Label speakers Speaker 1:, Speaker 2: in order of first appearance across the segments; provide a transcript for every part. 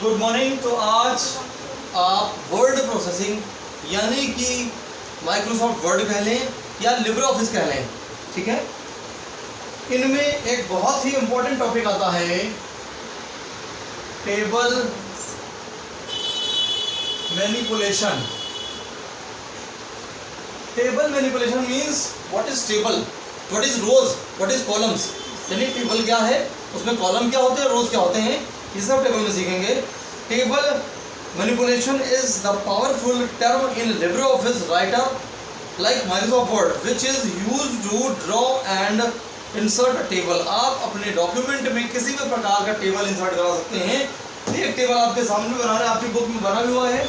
Speaker 1: Good morning. तो आज आप वर्ड प्रोसेसिंग यानी कि माइक्रोसॉफ्ट वर्ड कह लें या लिब्रे ऑफिस कह लें, ठीक है, इनमें एक बहुत ही इम्पोर्टेंट टॉपिक आता है table manipulation. Table manipulation means what is table, what is rows, what is columns. यानी टेबल क्या है, उसमें कॉलम क्या होते हैं, रोज क्या होते हैं, ये सब टेबल में सीखेंगे। Table manipulation is the powerful term in Libre Office Writer like Microsoft Word which is used to draw and insert a table. आप अपने डॉक्यूमेंट में किसी भी प्रकार का टेबल इंसर्ट करा सकते हैं। एक टेबल आपके सामने बना रहे हैं, आपकी बुक में बना भी हुआ है।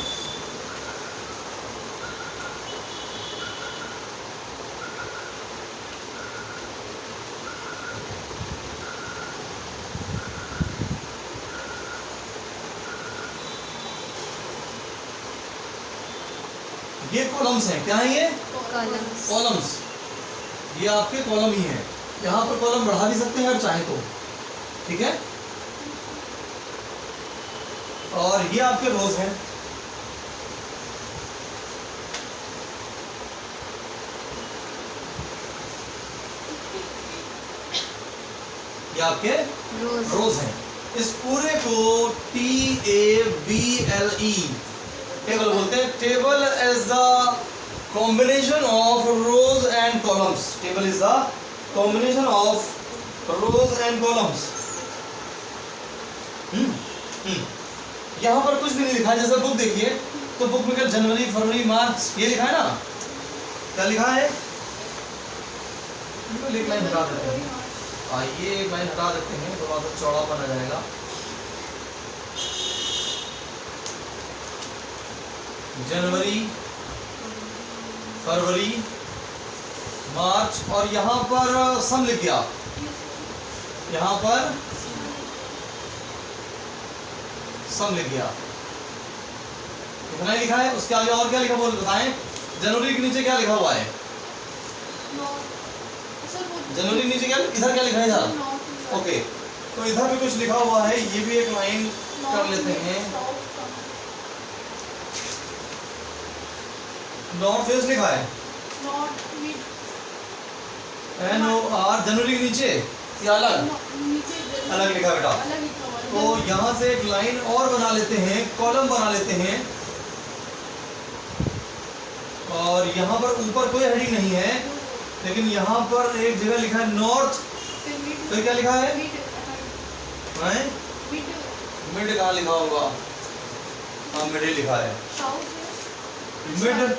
Speaker 1: ये कॉलम्स हैं, क्या है ये कॉलम्स, ये आपके कॉलम ही हैं। यहाँ पर कॉलम बढ़ा भी सकते हैं अगर चाहे तो, ठीक है। और ये आपके रोज हैं। ये आपके रोज हैं। इस पूरे को TABLE टेबल बोलते हैं। Table is the combination of rose and columns. Table is the combination of rose and columns. यहाँ पर कुछ भी नहीं लिखा है। जैसे बुक देखिए तो बुक में क्या जनवरी फरवरी मार्च ये लिखा है ना, क्या लिखा है, एक लाइन हटा देते हैं। आइए एक लाइन हटा देते हैं, थोड़ा सा चौड़ापन आ जाएगा। जनवरी फरवरी मार्च और यहाँ पर सम लिख गया, यहाँ पर सम लिख गया, इतना ही लिखा है। उसके आगे और क्या लिखा बोल बताएं। जनवरी के नीचे क्या लिखा हुआ है, जनवरी के नीचे क्या, इधर क्या लिखा है इधर, ओके। तो इधर भी कुछ लिखा हुआ है, ये भी एक लाइन कर लेते हैं। नॉर्थ वेस्ट लिखा है, NOR। जनवरी के नीचे या अलग अलग लिखा बेटा। तो यहाँ से एक लाइन और बना लेते हैं, कॉलम बना लेते हैं। और यहाँ पर ऊपर कोई हेडिंग नहीं है, लेकिन यहाँ पर एक जगह लिखा है नॉर्थ, फिर क्या लिखा है, मिड कहाँ लिखा होगा, हाँ मिड लिखा है, मिड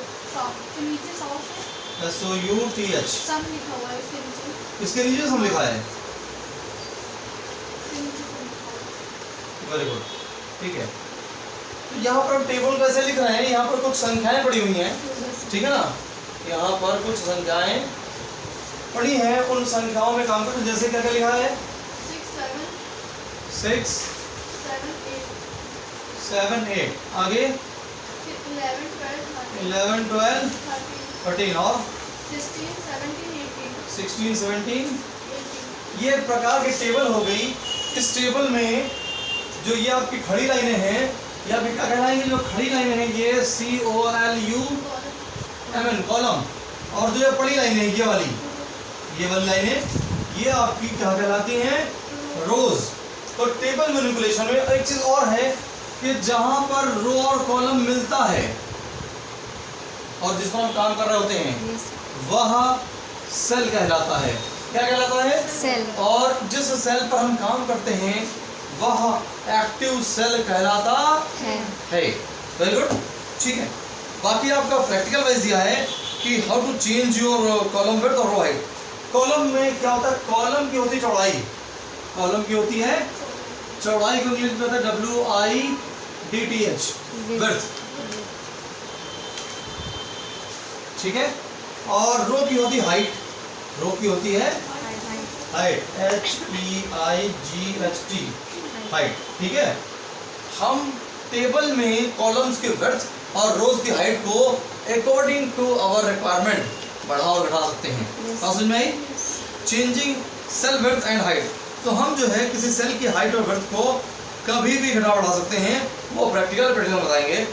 Speaker 1: SOUTH। इसके नीचे सम लिखा है, वेरी गुड, ठीक है। तो यहाँ पर हम टेबल कैसे लिख रहे हैं, यहाँ पर कुछ संख्याएं पड़ी हुई हैं, ठीक है ना। यहाँ पर कुछ संख्याएं पड़ी हैं, उन संख्याओं में काम करो। जैसे क्या क्या लिखा है, 6 7 8, आगे 11 12 13 और 16 17। ये प्रकार की टेबल हो गई। इस टेबल में जो ये आपकी खड़ी लाइनें हैं, या फिर क्या कहलाएंगे, जो खड़ी लाइनें हैं ये COLUMN कॉलम, और जो ये पड़ी लाइनें हैं ये वाली लाइनें, ये आपकी क्या कहलाती हैं, रोज। तो टेबल मैनिपुलेशन में एक चीज और है कि जहां पर रो और कॉलम मिलता है और जिस पर हम काम कर रहे होते हैं वह सेल कहलाता है। क्या कहलाता है, सेल। और जिस सेल पर हम काम करते हैं वह एक्टिव सेल कहलाता है। वेरी गुड, ठीक है। बाकी आपका प्रैक्टिकल वाइज दिया है कि how to change your column width और रो हाइट। कॉलम में क्या होता है, कॉलम की होती है चौड़ाई, कॉलम की होती है चौड़ाई को इंग्लिश में होता है WIDTH, विड्थ, ठीक है। और रो की होती है हाइट, रो की होती है हाइट, HEIGHT, हाइट, ठीक है। हम टेबल में कॉलम्स की विड्थ और रोज की हाइट को अकॉर्डिंग टू आवर रिक्वायरमेंट बढ़ा और घटा सकते हैं। समझ में आई, changing cell width and height. तो हम जो है किसी सेल की हाइट और विड्थ को कभी भी घटा बढ़ा सकते हैं, वो प्रैक्टिकल प्रैक्टिकल बताएंगे।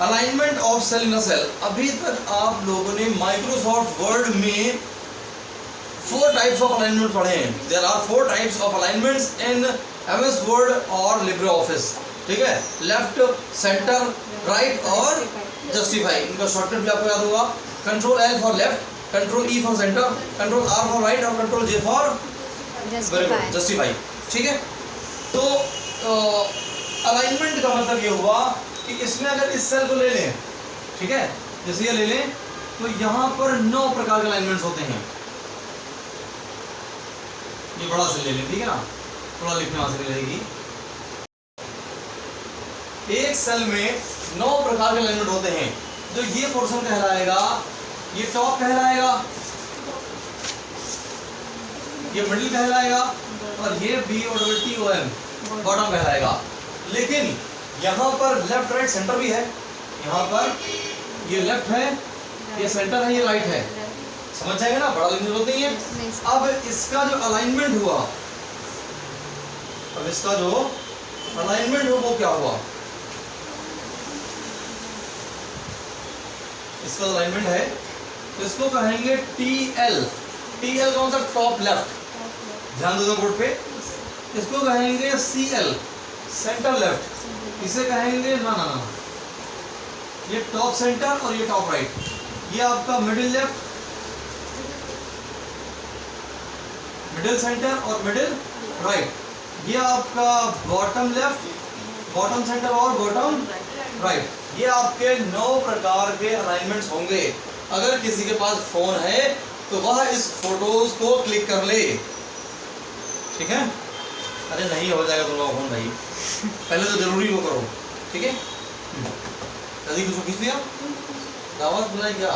Speaker 1: Alignment of cell in a cell, अभी तक आप लोगों ने माइक्रोसॉफ्ट वर्ड में 4 टाइप्स ऑफ अलाइनमेंट पढ़े हैं। There are 4 types of alignments in MS Word और लिब्रे ऑफिस, ठीक है। लेफ्ट, सेंटर, राइट और जस्टिफाई। इनका शॉर्टकट भी आपको याद होगा। Control L for left, control E for centre, control R for right और कंट्रोल जे फॉर जस्टिफाई, ठीक है। तो अलाइनमेंट का मतलब ये हुआ कि इसमें अगर इस सेल को ले लें, ठीक है, जैसे ये ले लें, तो यहाँ पर 9 प्रकार के अलाइनमेंट्स होते हैं। ये बड़ा सेल ले लें, ठीक है ना, थोड़ा लिखने आसानी रहेगी। एक सेल में 9 प्रकार के अलाइनमेंट होते हैं। जो ये पोर्शन कहलाएगा, ये टॉप कहलाएगा, ये मिडिल कहलाएगा और ये BOTTOM बॉटम कहलाएगा। लेकिन यहाँ पर लेफ्ट राइट सेंटर भी है। यहाँ पर ये लेफ्ट है, ये सेंटर है, ये राइट है। समझ जाएगा ना, बड़ा लिखने की जरूरत नहीं है। अब इसका जो अलाइनमेंट हुआ, अब इसका जो अलाइनमेंट हो वो क्या हुआ, इसका अलाइनमेंट है, तो इसको कहेंगे TL। TL कौन सा, टॉप लेफ्ट, ध्यान दो बोर्ड पे। इसको कहेंगे CL, सेंटर लेफ्ट। इसे कहेंगे ना, ये टॉप सेंटर और ये टॉप राइट। ये आपका मिडिल लेफ्ट, मिडिल सेंटर और मिडिल राइट। ये आपका बॉटम लेफ्ट, बॉटम सेंटर और बॉटम राइट। ये आपके 9 प्रकार के अलाइनमेंट्स होंगे। अगर किसी के पास फोन है तो वह इस फोटोज को क्लिक कर ले, ठीक है। अरे नहीं हो जाएगा तुम्हारा फोन भाई, पहले तो जरूरी वो करो, ठीक है। जल्दी कुछ खींच लिया, दावत बुलाई क्या।